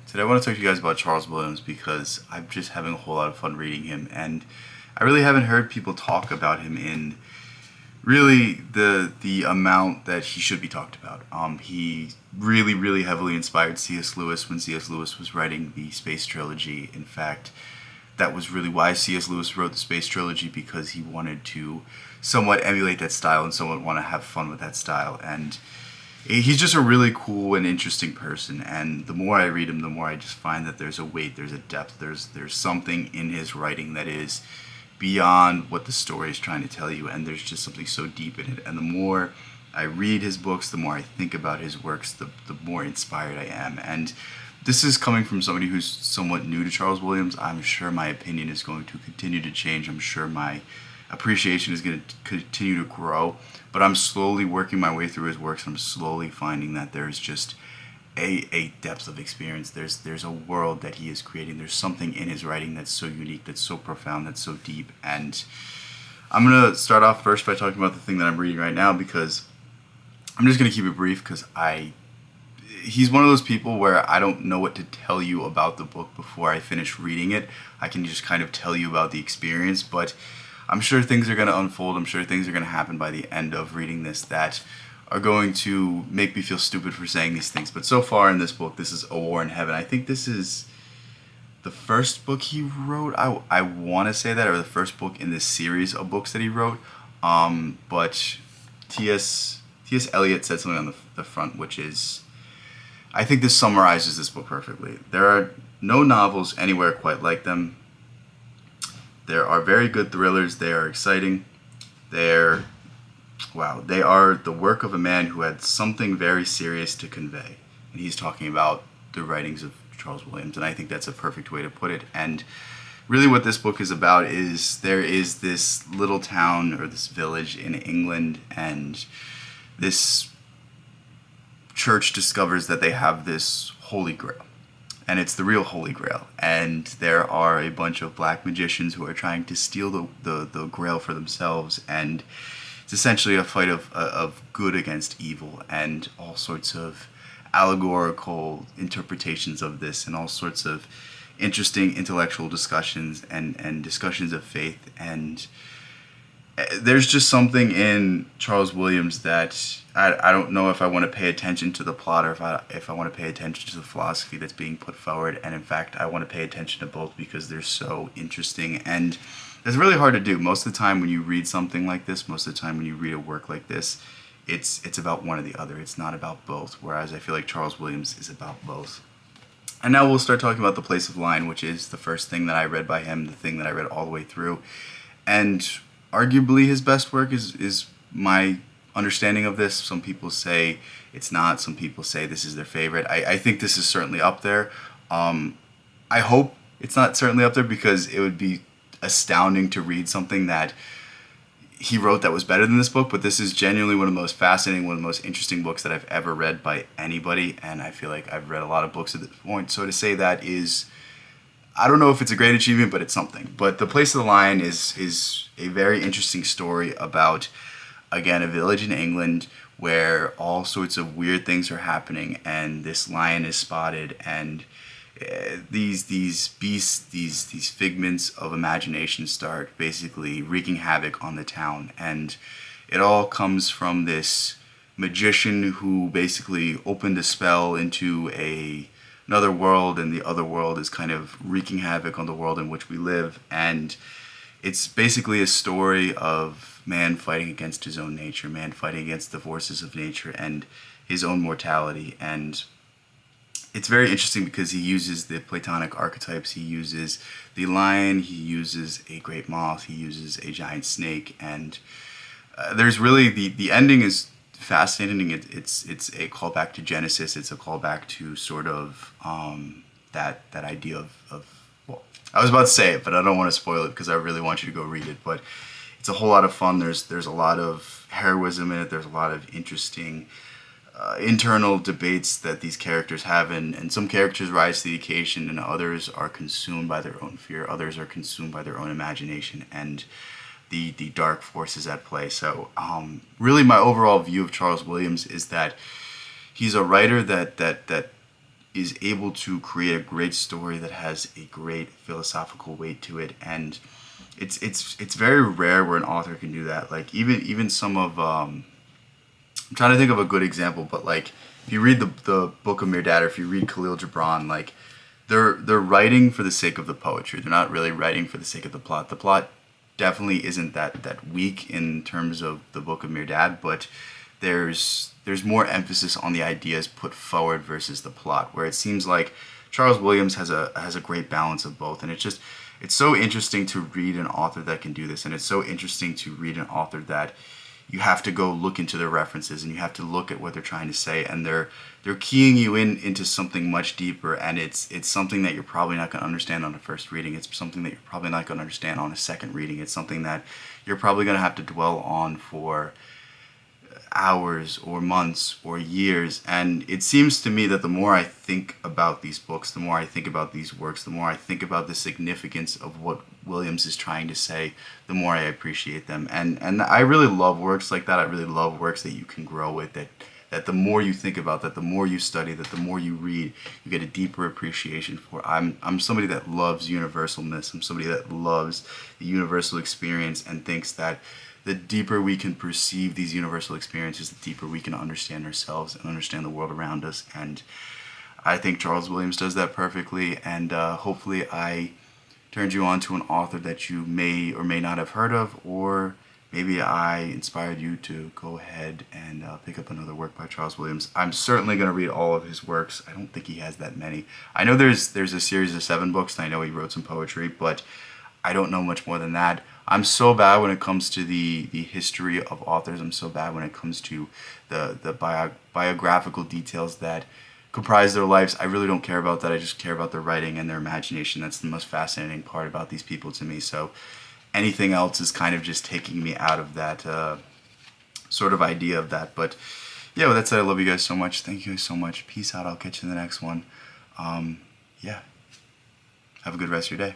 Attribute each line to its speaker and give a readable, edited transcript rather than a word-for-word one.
Speaker 1: Today I want to talk to you guys about Charles Williams because I'm just having a whole lot of fun reading him, and I really haven't heard people talk about him in really the amount that he should be talked about. He really heavily inspired C.S. Lewis when C.S. Lewis was writing the Space Trilogy. In fact, that was really why C.S. Lewis wrote the Space Trilogy, because he wanted to somewhat emulate that style and somewhat want to have fun with that style. And he's just a really cool and interesting person, and the more I read him, the more I just find that there's a weight, there's a depth, there's something in his writing that is beyond what the story is trying to tell you, and there's just something so deep in it. And the more I read his books, the more I think about his works, the more inspired I am. And this is coming from somebody who's somewhat new to Charles Williams. I'm sure my opinion is going to continue to change. I'm sure my appreciation is going to continue to grow, but I'm slowly working my way through his works. I'm slowly finding that there's just a depth of experience. There's a world that he is creating. There's something in his writing that's so unique, that's so profound, that's so deep. And I'm going to start off first by talking about the thing that I'm reading right now, because I'm just going to keep it brief, because he's one of those people where I don't know what to tell you about the book before I finish reading it. I can just kind of tell you about the experience, but I'm sure things are going to unfold. I'm sure things are going to happen by the end of reading this that are going to make me feel stupid for saying these things. But so far in this book, this is A War in Heaven. I think this is the first book he wrote. I want to say that, or the first book in this series of books that he wrote. But T.S. Eliot said something on the front, which is, I think this summarizes this book perfectly. There are no novels anywhere quite like them. There are very good thrillers. They are exciting. They are the work of a man who had something very serious to convey. And he's talking about the writings of Charles Williams, and I think that's a perfect way to put it. And really what this book is about is there is this little town or this village in England, and this church discovers that they have this holy grail. And it's the real Holy Grail. And there are a bunch of black magicians who are trying to steal the Grail for themselves. And it's essentially a fight of good against evil, and all sorts of allegorical interpretations of this, and all sorts of interesting intellectual discussions and discussions of faith. And there's just something in Charles Williams that I don't know if I want to pay attention to the plot, or if I want to pay attention to the philosophy that's being put forward. And in fact, I want to pay attention to both, because they're so interesting. And it's really hard to do. Most of the time when you read something like this, most of the time when you read a work like this, it's about one or the other. It's not about both. Whereas I feel like Charles Williams is about both. And now we'll start talking about The Place of Lion, which is the first thing that I read by him, the thing that I read all the way through. And arguably his best work is my understanding of this. Some people say it's not. Some people say this is their favorite. I think this is certainly up there. I hope it's not certainly up there, because it would be astounding to read something that he wrote that was better than this book. But this is genuinely one of the most fascinating, one of the most interesting books that I've ever read by anybody. And I feel like I've read a lot of books at this point. So to say that is, I don't know if it's a great achievement, but it's something. But The Place of the Lion is a very interesting story about, again, a village in England where all sorts of weird things are happening, and this lion is spotted, and these beasts, these figments of imagination start basically wreaking havoc on the town. And it all comes from this magician who basically opened a spell into another world, and the other world is kind of wreaking havoc on the world in which we live. And it's basically a story of man fighting against his own nature, man fighting against the forces of nature and his own mortality. And it's very interesting because he uses the Platonic archetypes. He uses the lion, he uses a great moth, he uses a giant snake. And there's really, the ending is fascinating. It's a callback to Genesis. It's a callback to sort of that idea of well, I was about to say it, but I don't want to spoil it because I really want you to go read it. But it's a whole lot of fun. There's a lot of heroism in it. There's a lot of interesting internal debates that these characters have, and some characters rise to the occasion, and others are consumed by their own fear. Others are consumed by their own imagination and the dark forces at play. So really my overall view of Charles Williams is that he's a writer that is able to create a great story that has a great philosophical weight to it, and it's very rare where an author can do that. Like even some of I'm trying to think of a good example, but like if you read the Book of Mirdad, or if you read Khalil Gibran, like they're writing for the sake of the poetry. They're not really writing for the sake of the plot. The plot definitely isn't that weak in terms of the Book of Mirdad, but there's more emphasis on the ideas put forward versus the plot, where it seems like Charles Williams has a great balance of both, and it's so interesting to read an author that can do this, and it's so interesting to read an author that you have to go look into their references, and you have to look at what they're trying to say, and they're keying you into something much deeper, and it's something that you're probably not going to understand on a first reading. It's something that you're probably not going to understand on a second reading. It's something that you're probably going to have to dwell on for hours or months or years. And it seems to me that the more I think about these books, the more I think about these works, the more I think about the significance of what Williams is trying to say, the more I appreciate them. And I really love works like that. I really love works that you can grow with, that the more you think about, that the more you study, that the more you read, you get a deeper appreciation for. I'm somebody that loves universalness. I'm somebody that loves the universal experience and thinks that the deeper we can perceive these universal experiences, the deeper we can understand ourselves and understand the world around us. And I think Charles Williams does that perfectly. And hopefully I turned you on to an author that you may or may not have heard of, or maybe I inspired you to go ahead and pick up another work by Charles Williams. I'm certainly going to read all of his works. I don't think he has that many. I know there's a series of 7 books, and I know he wrote some poetry, but I don't know much more than that. I'm so bad when it comes to the history of authors. I'm so bad when it comes to the biographical details that comprise their lives. I really don't care about that. I just care about their writing and their imagination. That's the most fascinating part about these people to me. So anything else is kind of just taking me out of that sort of idea of that. But yeah, with that said, I love you guys so much. Thank you guys so much. Peace out. I'll catch you in the next one. Yeah. Have a good rest of your day.